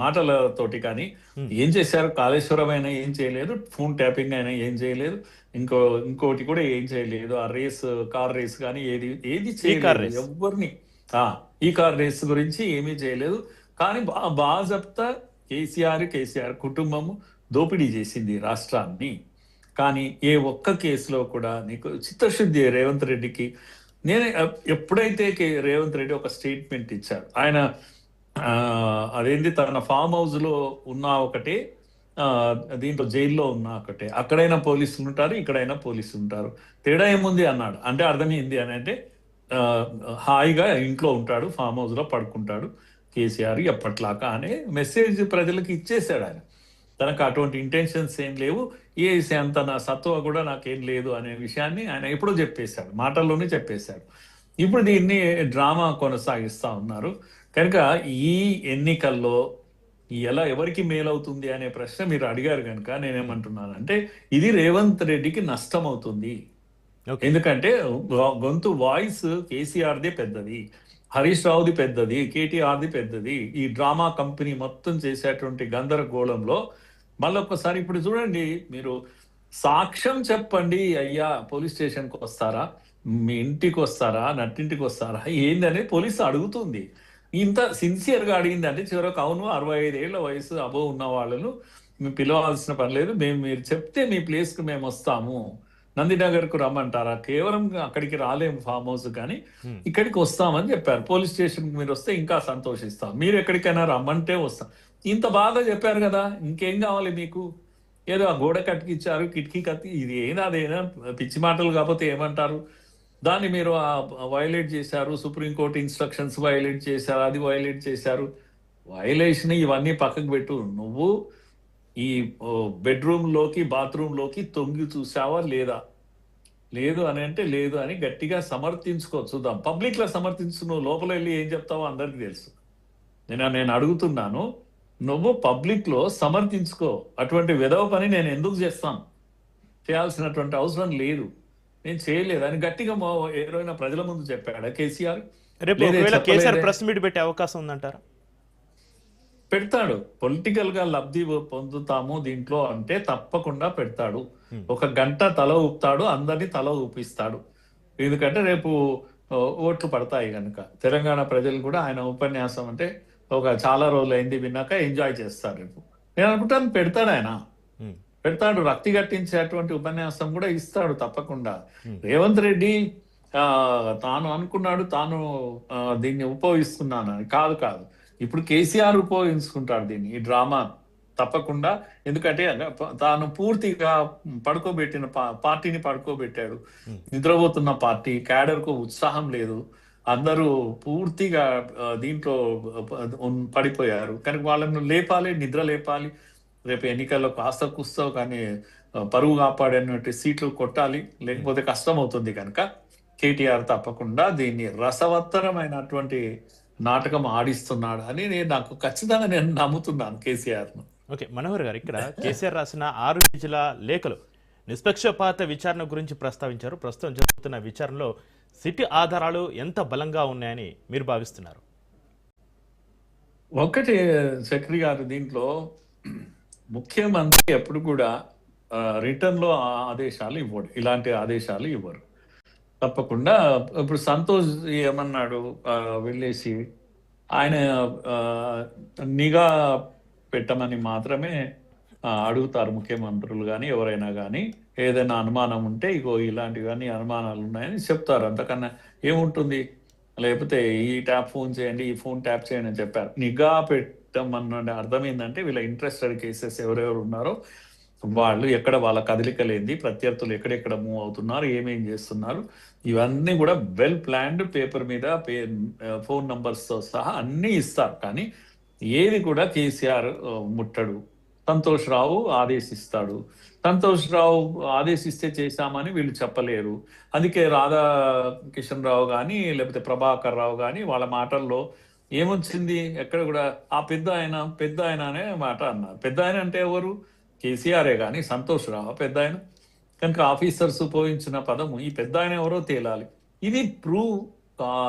మాటలతోటి కానీ హ్మ్. ఏం చేశారు? కాళేశ్వరం అయినా ఏం చేయలేదు, ఫోన్ ట్యాపింగ్ అయినా ఏం చేయలేదు, ఇంకో ఇంకోటి కూడా ఏం చేయలేదు. ఆ రేస్, కార్ రేస్ కానీ ఏది ఏది ఈ కార్ చేయలేదు రేస్. ఎవరిని. ఆ ఈ కార్ రేస్ గురించి ఏమీ చేయలేదు. కానీ బాజప్తా కేసీఆర్ కుటుంబము దోపిడీ చేసింది రాష్ట్రాన్ని. కానీ ఏ ఒక్క కేసులో కూడా నీకు చిత్తశుద్ధి రేవంత్ రెడ్డికి. నేను ఎప్పుడైతే రేవంత్ రెడ్డి ఒక స్టేట్మెంట్ ఇచ్చారు, ఆయన ఆ, అదేంటి తన ఫామ్ హౌస్ లో ఉన్నా ఒకటే, ఆ, దీంట్లో జైల్లో ఉన్నా ఒకటే, అక్కడైనా పోలీసులు ఉంటారు, ఇక్కడైనా పోలీసులు ఉంటారు, తేడా ఏముంది అన్నాడు. అంటే అర్థమైంది అని అంటే ఆ, హాయిగా ఇంట్లో ఉంటాడు, ఫామ్ హౌస్ లో పడుకుంటాడు కేసీఆర్ ఎప్పట్లాగా అనే మెసేజ్ ప్రజలకు ఇచ్చేసాడు ఆయన. తనకు అటువంటి ఇంటెన్షన్స్ ఏం లేవు, ఏ అంత నా సత్వ కూడా నాకేం లేదు అనే విషయాన్ని ఆయన ఎప్పుడో చెప్పేశాడు, మాటల్లోనే చెప్పేశాడు. ఇప్పుడు దీన్ని డ్రామా కొనసాగిస్తా ఉన్నారు. కనుక ఈ ఎన్నికల్లో ఎలా ఎవరికి మేలవుతుంది అనే ప్రశ్న మీరు అడిగారు కనుక హ్మ్. నేనేమంటున్నానంటే ఇది రేవంత్ రెడ్డికి నష్టం అవుతుంది. ఓకే. ఎందుకంటే గొంతు వాయిస్ కేసీఆర్ది పెద్దది, హరీష్ రావుది పెద్దది, కేటీఆర్ది పెద్దది. ఈ డ్రామా కంపెనీ మొత్తం చేసేటువంటి గందరగోళంలో మళ్ళొక్కసారి ఇప్పుడు చూడండి మీరు, సాక్ష్యం చెప్పండి అయ్యా, పోలీస్ స్టేషన్కి వస్తారా, మీ ఇంటికి వస్తారా, నట్టింటికి వస్తారా ఏందని పోలీసు అడుగుతుంది. ఇంత సిన్సియర్గా అడిగింది అంటే చివరకు అవును 65 ఏళ్ల వయసు అబోవ్ ఉన్న వాళ్ళను మేము పిలవాల్సిన పని లేదు, మీరు చెప్తే మీ ప్లేస్కి మేము వస్తాము, నందినగర్కు రమ్మంటారా, కేవలం అక్కడికి రాలేము ఫామ్ హౌస్ కానీ హ్మ్. ఇక్కడికి వస్తామని చెప్పారు. పోలీస్ స్టేషన్కి మీరు వస్తే ఇంకా సంతోషిస్తాం, మీరు ఎక్కడికైనా రమ్మంటే వస్తాం. ఇంత బాగా చెప్పారు కదా, ఇంకేం కావాలి మీకు? ఏదో ఆ గోడ కట్టికిచ్చారు, కిటికీ కత్తి, ఇది ఏనా అదేనా పిచ్చి మాటలు కాకపోతే ఏమంటారు? దాన్ని మీరు వైలేట్ చేశారు, సుప్రీంకోర్టు ఇన్స్ట్రక్షన్స్ వైలేట్ చేశారు, అది వైలేట్ చేశారు. వైలేషన్ ఇవన్నీ పక్కకు పెట్టు, నువ్వు ఈ బెడ్రూమ్ లోకి బాత్రూమ్ లోకి తొంగి చూసావా లేదా? లేదు అని అంటే లేదు అని గట్టిగా సమర్థించుకో, చూద్దాం. పబ్లిక్ లో సమర్థించు, నువ్వు లోపల వెళ్ళి ఏం చెప్తావో అందరికి తెలుసు. నేను అడుగుతున్నాను, నువ్వు పబ్లిక్ లో సమర్థించుకో. అటువంటి విధవ పని నేను ఎందుకు చేస్తాను? చేయాల్సినటువంటి అవసరం లేదు, నేను చేయలేదు అని గట్టిగా ఎవరైనా ప్రజల ముందు చెప్పాడా కేసీఆర్? రేపు లేదే, ఒకవేళ కేసీఆర్ చెప్పలేదే. ప్రెస్ మీట్ పెట్టే అవకాశం ఉందంటారా? పెడతాడు. పొలిటికల్ గా లబ్ధి పొందుతాము దీంట్లో అంటే తప్పకుండా పెడతాడు. హ్మ్. ఒక గంట తల ఊపుతాడు, అందరినీ తల ఊపిస్తాడు. ఎందుకంటే రేపు ఓట్లు పడతాయి కనుక తెలంగాణ ప్రజలు కూడా ఆయన ఉపన్యాసం అంటే ఒక చాలా రోజులు అయింది విన్నాక ఎంజాయ్ చేస్తారు రేపు. నేను అనుకుంటాను పెడతాడు ఆయన, హ్మ్. పెడతాడు. రక్తి కట్టించేటువంటి ఉపన్యాసం కూడా ఇస్తాడు తప్పకుండా. హ్మ్. రేవంత్ రెడ్డి ఆ తాను అనుకున్నాడు, తాను దీన్ని ఉపయోగిస్తున్నానని. కాదు కాదు, ఇప్పుడు కేసీఆర్ ఉపయోగించుకుంటాడు దీన్ని, ఈ డ్రామా తప్పకుండా. ఎందుకంటే తాను పూర్తిగా పడుకోబెట్టిన పార్టీని పడుకోబెట్టాడు. హ్మ్. నిద్రపోతున్న పార్టీ, క్యాడర్ కు ఉత్సాహం లేదు, అందరూ పూర్తిగా దీంట్లో పడిపోయారు. కనుక వాళ్ళను లేపాలి, నిద్ర లేపాలి. రేపు ఎన్నికల్లో కాస్త కూస్తో కానీ పరువు కాపాడేటువంటి సీట్లు కొట్టాలి, హ్మ్. లేకపోతే కష్టం అవుతుంది. కనుక కేటీఆర్ తప్పకుండా దీన్ని రసవత్తరమైనటువంటి నాటకం ఆడిస్తున్నాడు అని నాకు ఖచ్చితంగా నేను నమ్ముతున్నాను కేసీఆర్ ను. ఓకే. మనోహర్ గారు, ఇక్కడ కేసీఆర్ రాసిన 6 పేజీల లేఖలు నిష్పక్షపాత విచారణ గురించి ప్రస్తావించారు. ప్రస్తుతం జరుగుతున్న విచారణలో సిటీ ఆధారాలు ఎంత బలంగా ఉన్నాయని మీరు భావిస్తున్నారు? ఒకటి చక్రి గారు, దీంట్లో ముఖ్యమంత్రి ఎప్పుడు కూడా రిటర్న్ లో ఆదేశాలు ఇవ్వడు, ఇలాంటి ఆదేశాలు ఇవ్వరు తప్పకుండా. ఇప్పుడు సంతోష్ ఏమన్నాడు, వెళ్ళేసి ఆయన ఆ, నిఘా పెట్టమని మాత్రమే అడుగుతారు ముఖ్యమంత్రులు కానీ ఎవరైనా కానీ. ఏదైనా అనుమానం ఉంటే ఇగో ఇలాంటివన్నీ అనుమానాలు ఉన్నాయని చెప్తారు, అంతకన్నా ఏముంటుంది? లేకపోతే ఈ ట్యాప్ ఫోన్ చేయండి, ఈ ఫోన్ ట్యాప్ చేయండి అని చెప్పారు. నిఘా పెట్టమన్న అర్థం ఏంటంటే వీళ్ళ ఇంట్రెస్టెడ్ కేసెస్ ఎవరెవరు ఉన్నారో వాళ్ళు ఎక్కడ, వాళ్ళ కదలికలేంది, ప్రత్యర్థులు ఎక్కడెక్కడ మూవ్ అవుతున్నారు, ఏమేం చేస్తున్నారు, ఇవన్నీ కూడా వెల్ ప్లాన్డ్ పేపర్ మీద ఫోన్ నంబర్స్ తో సహా అన్ని ఇస్తారు. కానీ ఏది కూడా కేసీఆర్ ముట్టడు. సంతోష్ రావు ఆదేశిస్తాడు, సంతోష్ రావు ఆదేశిస్తే చేశామని వీళ్ళు చెప్పలేరు. అందుకే రాధా కిషన్ రావు కానీ లేకపోతే ప్రభాకర్ రావు కానీ వాళ్ళ మాటల్లో ఏమొచ్చింది, ఎక్కడ కూడా ఆ పెద్ద ఆయన అనే మాట అన్నారు. పెద్ద ఆయన అంటే ఎవరు? కేసీఆరే కానీ సంతోష్ రావు పెద్ద ఆయన. కనుక ఆఫీసర్స్ ఉపయోగించిన పదము ఈ పెద్ద ఆయన ఎవరో తేలాలి. ఇది ప్రూవ్ కాదు.